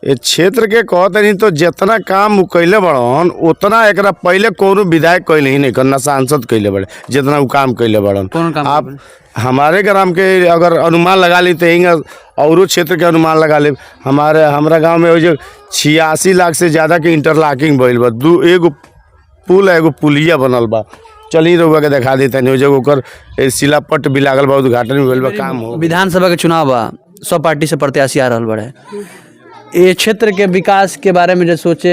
ये क्षेत्र के कहत नहीं तो जितना काम कैले बड़न उतना एक पहले कोनो विधायक कैले ही नहीं करना, सांसद कैले बड़े जितना काम कैले बड़न। आप हमारे ग्राम के अगर अनुमान लगा ली तो और क्षेत्र के अनुमान लगा ले। हमारा गांव में जो 86 लाख से ज़्यादा के इंटरलॉकिंग भइल बा, एगो पुल एगो पुलिया बनल बा। चली रउआ के दिखा देता नहीं जब ओकर शिलापट भी लागल बा, उद्घाटन भइल बा, काम हो। विधानसभा के चुनाव बा, सब पार्टी से प्रत्याशी आ रहल बड़े। ये क्षेत्र के विकास के बारे में जो सोचे,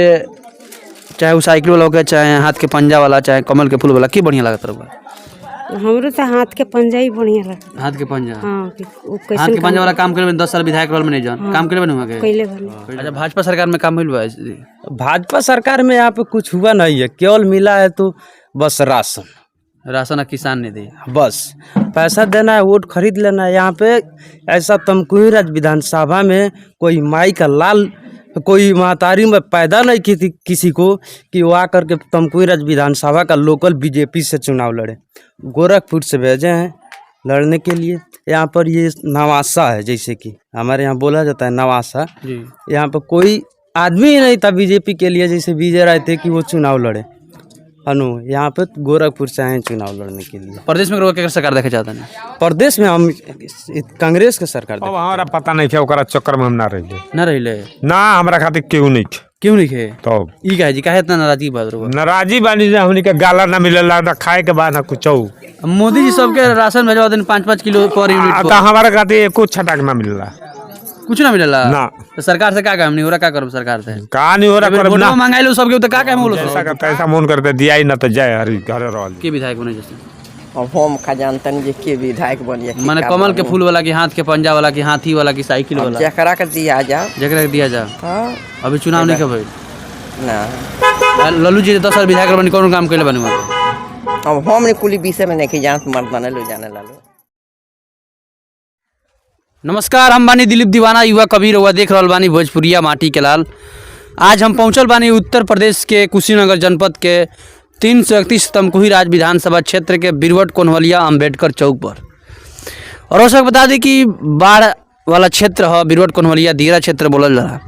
चाहे वो साइकिल वाला हो, चाहे हाथ के पंजा वाला, चाहे कमल के फूल वाला, की बढ़िया लगता रहा? हमरो तो हाथ के पंजा ही बढ़िया लगता। हाथ के पंजा? हाँ, हाथ के पंजा वाला काम करे 10 साल विधायक रोल में नहीं जान काम करे बनुआ के पहले बने। अच्छा, भाजपा सरकार में काम हुई बा? भाजपा सरकार में यहाँ पे कुछ हुआ नहीं है, केवल मिला है तो बस राशन किसान ने दी, बस पैसा देना है, वोट खरीद लेना है। यहाँ पे ऐसा तमकुही राज विधानसभा में कोई माई का लाल, कोई महतारी में पैदा नहीं की थी किसी को कि वो आकर के तमकुही राज विधानसभा का लोकल बीजेपी से चुनाव लड़े। गोरखपुर से भेजे हैं लड़ने के लिए। यहाँ पर ये नवासा है, जैसे कि हमारे यहाँ बोला जाता है नवासा। यहाँ पर कोई आदमी ही नहीं था बीजेपी के लिए, जैसे विजय राय थे कि वो चुनाव लड़े। यहाँ पे गोरखपुर से आए चुनाव लड़ने के लिए। प्रदेश में क्या सरकार देखे चाहते हैं? प्रदेश में हम कांग्रेस के सरकार। अब हमारा पता नहीं था, ओकरा चक्कर में हम ना रहिले ना, हमारा खातिर क्यों नहीं खे तो ई कहे जी काहे इतना नाराजगी बात रहो? नाराजी बानी जे हमनी के गाला ना मिलेला, ना खाए के बाद ना कुछ। मोदी जी सबके राशन भेजवा देन 5-5 किलो पर यूनिट, तो हमारा खातिर एको छटाक ना मिलेला, कुछ ना मिलेला ना। तो सरकार से क्या काम नहीं हो रहा? क्या करो सरकार से? का नहीं हो रहा? करब ना, महंगाई लो सबके, तो क्या काम बोलो? ऐसा मन करते दिया ही ना तो जाए हरी घर रहल के विधायक बने जैसे हम खजानतन जे के विधायक बनिए। माने कमल के फूल वाला की, हाथ के पंजा वाला की, हाथी वाला की, साइकिल वाला, जकरा के दिया जा, जकरा के दिया जा। हां, अभी चुनाव नहीं के भइल ना। लल्लू जी 10 साल विधायक बनी, कौन काम कैले बने? अब हम ने कुली विषय में नहीं कि जानत मर्दाने लो जाने लालो। नमस्कार, हम बानी दिलीप दीवाना, युवा कबीर हुआ देख रहल बानी भोजपुरिया माटी के लाल। आज हम पहुंचल बानी उत्तर प्रदेश के कुशीनगर जनपद के 331 तमकुही राज विधानसभा क्षेत्र के बिरवट कोनवलिया अम्बेडकर चौक पर। और औसक बता दें कि बाढ़ वाला क्षेत्र है बिरवट कोनवलिया, दियरा क्षेत्र बोलल रहा।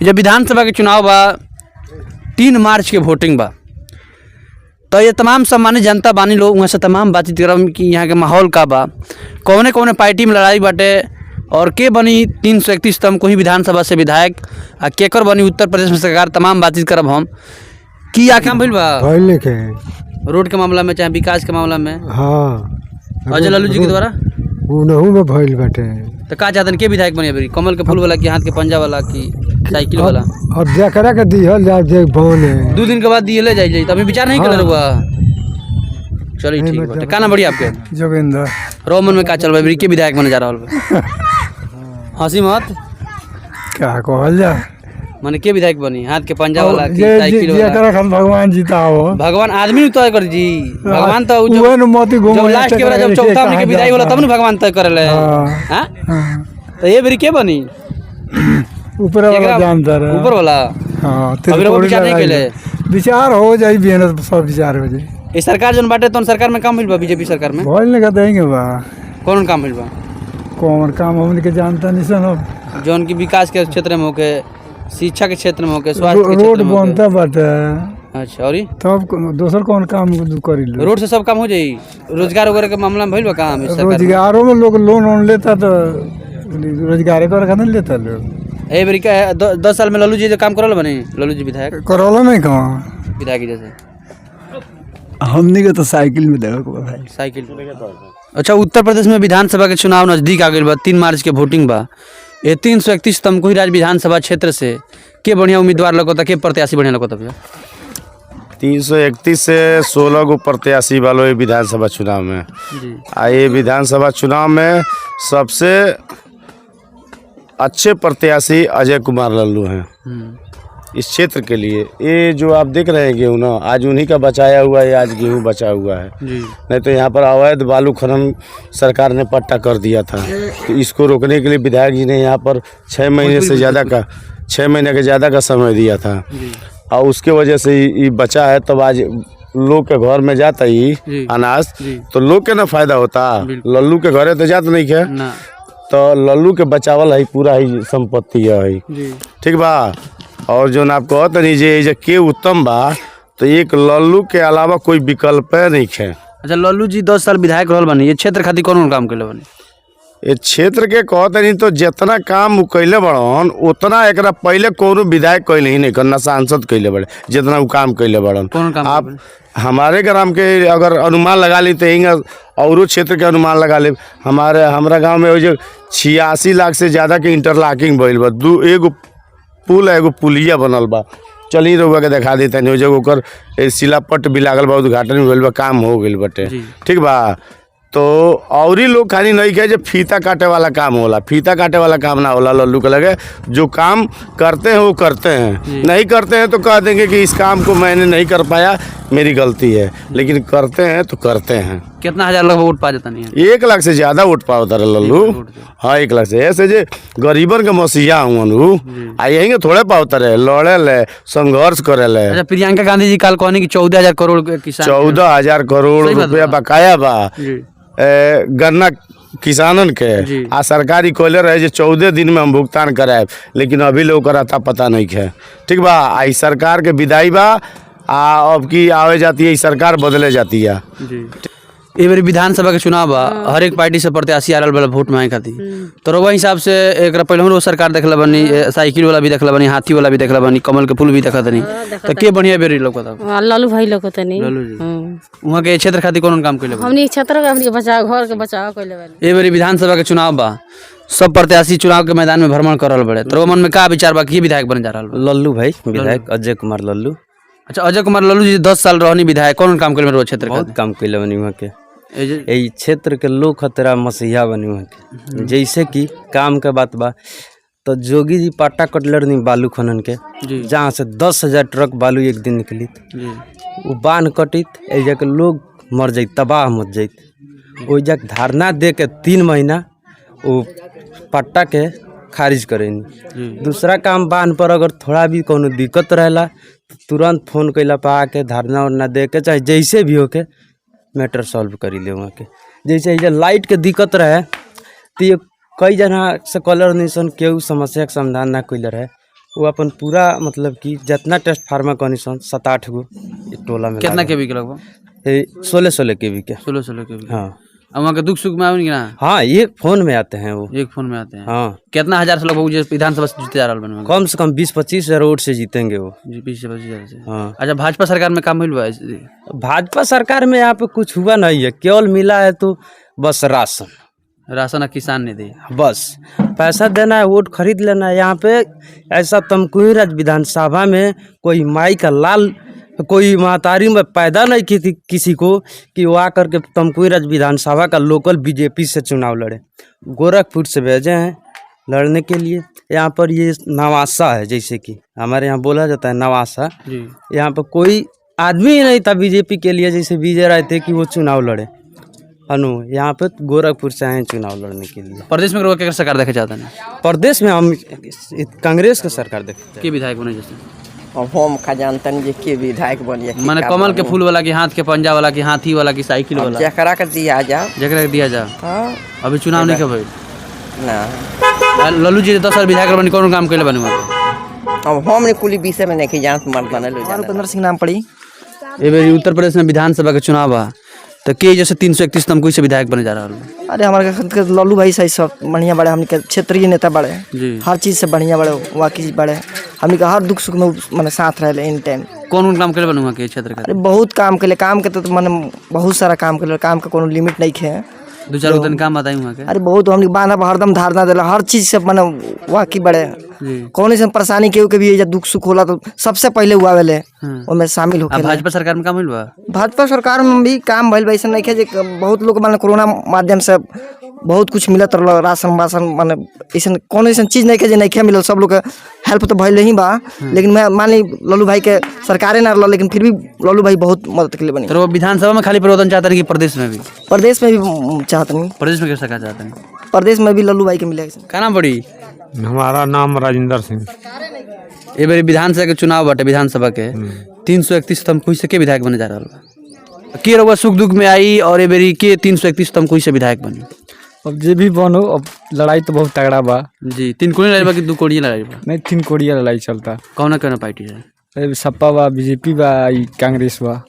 जब विधानसभा के चुनाव बा, 3 मार्च के वोटिंग बा, तो ये तमाम सम्मानित जनता बानी लोग वहाँ से तमाम बातचीत करब कि यहाँ के माहौल का बा, कौने कौने पार्टी में लड़ाई बाटे, और के बनी 331 तमकुही विधानसभा से विधायक, आ केकर बनी उत्तर प्रदेश में सरकार। तमाम बातचीत करब हम कि आ काम भइल बा रोड के मामला में, चाहे विकास के मामला में। हाँ, अजय लल्लू जी के द्वारा उनहु में भइल बाटे। तो का चाहतन के विधायक बनी अभी? कमल के फूल वाला की, हाथ के पंजा वाला की, साइकिल वाला? अब जकरा के दिहल जा जे बने 2 दिन के बाद दिहले जाई तो अभी विचार नहीं कर हुआ। चलिए ठीक बाटे। का नाम बढ़िया आपके? जोगिंदर। रोमन में का चल बा के विधायक बने जा रहल बा? हंसी मत, क्या कहल जा? माने के विधायक बनी? हाथ के पंजा वाला की, साइकिल वाला? जकरा खान भगवान जीताओ। भगवान आदमी तय कर जी, भगवान तो जब लास्ट के जब चौथा में के विदाई होला तब न भगवान तय करेले। हां, तो ये बेरी के बनी? ऊपर वाला जानता रहा, ऊपर वाला। हां, अभी लोग विचार नहीं केले? विचार हो जाई, बेहनत सब विचार हो जाई। ये सरकार जन बाटे तो सरकार में काम मिल बा, बीजेपी सरकार में बोल नहीं देंगे बा। कौन काम मिल बा? कौन काम हमने के जानता नहीं सन। जोन की विकास के क्षेत्र में होके, शिक्षा के क्षेत्र में होके, स्वास्थ्य के रोड क्षेत्र में बनता बाटे। अच्छा, और तब दोसर कौन काम करी लो? रोड से सब काम हो जाई। रोजगार वगैरह के मामला में भइल बा काम? रोजगारों में लोग लोन लेता तो रोजगार कर खातिर लेता लोग। ए बेरी का 10 साल में लल्लू जी जो काम करल बने, लल्लू जी विधायक करल नहीं कहां विधायक जैसे? हमनी के तो साइकिल में देखो भाई, साइकिल। अच्छा, उत्तर प्रदेश में विधानसभा के चुनाव नजदीक आ गई बा, 3 मार्च के वोटिंग बा। ये 331 तमकुही राज विधानसभा क्षेत्र से के बढ़िया उम्मीदवार लगता, के प्रत्याशी बढ़िया लगता भैया? 331 से 16 गो प्रत्याशी वालों विधानसभा चुनाव में। ये विधानसभा चुनाव में सबसे अच्छे प्रत्याशी अजय कुमार लल्लू हैं इस क्षेत्र के लिए। ये जो आप देख रहे हैं गेहूँ ना, आज उन्हीं का बचाया हुआ है, आज गेहूँ बचा हुआ है। नहीं तो यहाँ पर अवैध बालू खनन सरकार ने पट्टा कर दिया था, तो इसको रोकने के लिए विधायक जी ने यहाँ पर 6 महीने से ज़्यादा का 6 महीने के ज़्यादा का समय दिया था, और उसके वजह से ये बचा है। तब आज लोग के घर में जाता ही अनाज, तो लोग के ना फायदा होता, लल्लू के घरे तो जात नहीं है। तो लल्लू के बचावल है पूरा ही संपत्ति है। ठीक बा। और जो आप कहत नहीं जे के उत्तम बा, तो एक लल्लू के अलावा कोई विकल्प नहीं है। अच्छा, लल्लू जी 10 साल विधायक रहल बनी, ये क्षेत्र खातिर कौन काम कैले बनी? ये क्षेत्र के कहत नहीं तो जितना काम कैले बड़न उतना एक पहले कोनो विधायक कैले ही नहीं करना, सांसद कैले बड़े जितना वो काम कैले बड़न। कौन काम आप हमारे ग्राम के अगर अनुमान लगा ली तो यहीं और क्षेत्र के अनुमान लगा ले। हमारा गांव में जो 86 लाख से ज़्यादा के इंटरलॉकिंग भइल बा, एगो पुल एगो पुलिया बनल बा। चली रउआ के दिखा देता नहीं जगह ओकर शिलापट भी लागल बा, उद्घाटन भी भइल बा, काम हो गइल बाटे। ठीक बा। तो और ही लोग खाली नहीं कहे जो फीता काटे वाला काम होला, फीता काटे वाला काम ना होला। लल्लू के लगे जो काम करते हैं वो करते हैं, नहीं करते हैं तो कह देंगे कि इस काम को मैंने नहीं कर पाया, मेरी गलती है, लेकिन करते हैं तो करते हैं। कितना हजार लोग वोट पा जाता नहीं है? 1 लाख से ज़्यादा वोट पाओ तारा लल्लू। हाँ 1 लाख से। ऐसे जे गरीबन के मसीहा हुआ आ यही थोड़े पाओ तारे, लड़े ले, संघर्ष करे ले। अच्छा, प्रियंका गांधी जी कल कहनी कि 14,000 करोड़ किसान 14,000 करोड़ रुपया बकाया बा गन्ना किसानन के, आ सरकारी कोयले रहे जो 14 दिन में हम भुगतान कराए, लेकिन अभी लोग आता पता नहीं है। ठीक बा। आई सरकार के विदाई बा, अब की आवे जाती है, सरकार बदले जाती है। ये बार विधानसभा के चुनाव बा, हर एक पार्टी से प्रत्याशी आ रहल वाला वोट मांगे खातिर, तो वही हिसाब से एक पहले सरकार देखला बनी, साइकिल वाला भी देखला बनी, हाथी वाला भी देखला बनी, कमल के फूल भी देखा तनी, तो के बढ़िया बेरी लोग बताओ? लल्लू भाई लोग तनी वहाँ के क्षेत्र खातिर कौन काम कैले? हमनी क्षेत्र के हमनी बचाव, घर के बचाव कैले बानी। ये बार विधानसभा के चुनाव बा, सब प्रत्याशी चुनाव के मैदान में भ्रमण कर रहल बड़े, तो मन में का विचार बा कि विधायक बन जा रहल बा? लल्लू भाई विधायक अजय कुमार लल्लू। अच्छा, अजय कुमार लल्लू जी 10 साल रहनी विधायक, कौन काम कैले क्षेत्र? बहुत काम कैले बनी वहाँ के, यही क्षेत्र के लोग खतरा मसीहा बनी वहाँ के। जैसे कि काम के बात बा तो जोगी जी पाटा कटलर नहीं बालू खनन के, जहाँ से 10,000 ट्रक बालू एक दिन निकली, वो बांध कटित एजा के लोग मर जाइत, तबाह मच जाइत। वो जग धारणा दे के 3 महीना वो पट्टा के खारिज करेनी। दूसरा काम बांध पर अगर थोड़ा भी कोनो दिक्कत रहेला तो तुरंत फोन कैला पा के धारणा उड़ना दे के, चाहे जैसे भी होके मैटर सॉल्व करी ले वहाँ के। जैसे ये लाइट के दिक्कत रहे तो ये कई जना से कलर निशन केहू समस्या के समाधान ना कैले रहे, वो अपन पूरा मतलब कि जितना टेस्ट फार्मा कनीसन 7-8 गो टोला में। कितना केवी के लगभग? 16 केवी के। 16 केवी। हाँ। अब वहाँ के दुख सुख में आवे ना? हाँ, एक फोन में आते हैं वो। एक फोन में आते हैं। हाँ। कितना हजार से लोग विधानसभा से जीते जा रहा बने? कम से कम 20-25 हजार वोट से जीतेंगे वो। 20-25 से। हाँ। अच्छा, भाजपा सरकार में काम हुआ? भाजपा सरकार में यहाँ पे कुछ हुआ नहीं है, केवल मिला है तो बस राशन किसान ने दे, बस पैसा देना है, वोट खरीद लेना है। यहाँ पे ऐसा तमकुही राज विधानसभा में कोई माई का लाल, कोई महतारी में पैदा नहीं की थी किसी को कि वो आकर के तमकुही राज विधानसभा का लोकल बीजेपी से चुनाव लड़े। गोरखपुर से भेजे हैं लड़ने के लिए। यहाँ पर ये नवासा है, जैसे कि हमारे यहाँ बोला जाता है नवासा। यहाँ पर कोई आदमी ही नहीं था बीजेपी के लिए, जैसे विजय राय थे कि वो चुनाव लड़े। यहाँ पे गोरखपुर से आए चुनाव लड़ने के लिए। प्रदेश में क्या सरकार देखे चाहते हैं? प्रदेश में हम कांग्रेस का सरकार देखते के विधायक बने जैसे हम का जानते हैं के विधायक बनिए, माने कमल के फूल वाला की, हाथ के पंजा वाला की, हाथी वाला की, साइकिल वाला, जकरा के दिया जा, जकरा के दिया जा। हाँ। अभी चुनाव नहीं के ना लल्लू जी 10 साल विधायक बनी, कौन काम कैले बने? अब हमने कुल विषय में नहीं जानत मर्दाना लो। उपेंद्र सिंह नाम पड़ी। ये बार उत्तर प्रदेश में विधानसभा के चुनाव बा, तो के जैसे 331 तमकुही से विधायक बने जा रहा है? अरे हमारे लल्लू भाई सही सब बढ़िया बड़े, हम क्षेत्रीय नेता बड़े, हर चीज़ से बढ़िया बड़े, वाकई बड़े, हम हर दुख सुख में मैंने साथ रहे इन टाइम। कौन काम करे बनुआ के क्षेत्र का? अरे बहुत काम के लिए, काम के तो मैंने बहुत सारा काम के, काम का कोनो लिमिट नहीं है। 2-4 दिन काम बताई वहाँ के? अरे बहुत, हम बांधा हरदम धारणा दिला, हर चीज़ से मैंने वाकई बड़े। कौन से परेशानी केहू के भी दुख सुख होला तो सबसे पहले हुआ वेले उनमें शामिल होके। भाजपा सरकार में काम हुआ? भाजपा सरकार में भी काम भइल, वैसे नहीं है। बहुत लोग माने कोरोना माध्यम से बहुत कुछ मिलत रहा, राशन वासन, माने ऐसा कौन ऐसा चीज़ नहीं है जो नहीं मिलल, सब लोग के हेल्प तो भइल ही बा। लेकिन मैं मान ली लल्लू भाई के सरकारें ना रहा, लेकिन फिर भी लल्लू भाई बहुत मदद के लिए बनी। तो विधानसभा में खाली परिवर्तन चाहते हैं कि प्रदेश में भी? प्रदेश में भी चाहते नहीं। प्रदेश में कैसा चाहते हैं? प्रदेश में भी लल्लू भाई के मिलेगा। क्या नाम पड़ी? हमारा नाम राजेंद्र सिंह। ये बार विधानसभा के चुनाव बटे, विधानसभा के 331 तमकुही से के विधायक बने जा रहा है? के रउआ सुख दुख में आई और ये बारी के 331 तमकुही से विधायक बनी? अब जे भी बनो अब लड़ाई तो बहुत तगड़ा बा। जी 3 कोणी लड़ाई बा कि 2 कोणी लड़ाई बा? नहीं 3 कोड़िया लड़ाई चलता। कौन पार्टी है? ए, सपा बा, बीजेपी बा, ई कांग्रेस बा।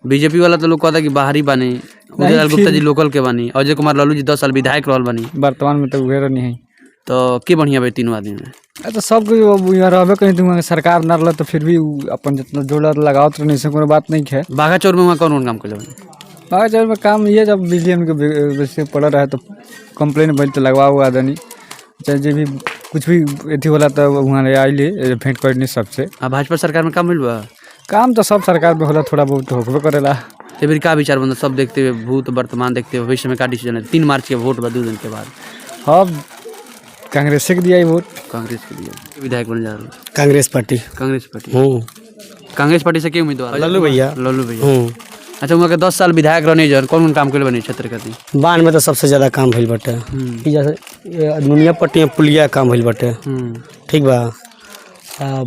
बीजेपी वाला तो लोग कहता कि बाहरी बानी, उदयलाल गुप्ता जी लोकल के बानी, अजय कुमार लालू जी 10 साल विधायक रहल बानी। वर्तमान में तो उहे नहीं है। तो के बढ़िया भाई तीनों आदमी में? तो सब यहाँ रहबे कहीं तो सरकार न रहा तो फिर भी अपन जितना जोड़ा लगाओ तो नहीं से कोनो बात नहीं है। बाघा चौर में वहाँ कौन काम कर बाघा चौर में काम ये जब बिजली के पड़ा रहे तो कंप्लेन बन तो लगवा हुआ आदमी चाहे जो भी कुछ भी अथी होला तो वहाँ आइले भेंट करनी सबसे। भाजपा सरकार में काम मिल बा? काम तो सब सरकार में होला, थोड़ा बहुत होबे करेला। तो फिर का विचार बंदा सब देखते हुए भूत वर्तमान देखते हुए भविष्य में का डिसीजन है? 3 मार्च के वोट बा 2 दिन के बाद। हाँ कांग्रेस के दिया वोट। कांग्रेस के लिए विधायक बन जा रहा है? Congress party. Congress party. Congress party से क्या उम्मीदवार? लल्लू भैया। लल्लू भैया। अच्छा वहाँ के 10 साल विधायक रहने जन कौन कौन काम कर बनी क्षेत्र खातिर? बान में तो सबसे ज्यादा काम भइल बाटे। जैसे दुनिया पट्टी पुलिया काम भइल बाटे। ठीक बा।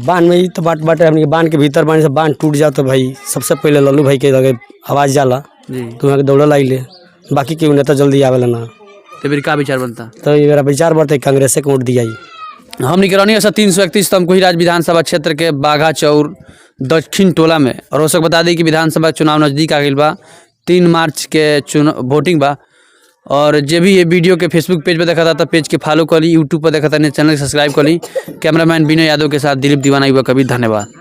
बान में ही तो बाटे हमने बान के भीतर बान से बान टूट जाओ तो भाई सबसे पहले लल्लू भाई के लगे आवाज जाला तो वहाँ के दौड़ा लाइले, बाकी केहू नेता जल्दी आवेला ना। तो फिर का विचार बनता? तो ये मेरा विचार बढ़ता है कांग्रेस को वोट दिया। हमने करनी है 331 तमकुहीराज विधानसभा क्षेत्र के बाघा चौर दक्षिण टोला में। और रोशक बता दी कि विधानसभा चुनाव नज़दीक आ गई बा, 3 मार्च के वोटिंग बा। और जे भी ये वीडियो के फेसबुक पेज पे देखा था तो पेज के फॉलो कर ली, यूट्यूब पर देखा था चैनल सब्सक्राइब कर ली। कैमरामैन विनय यादव के साथ दिलीप दीवाना युवा कबीर, धन्यवाद।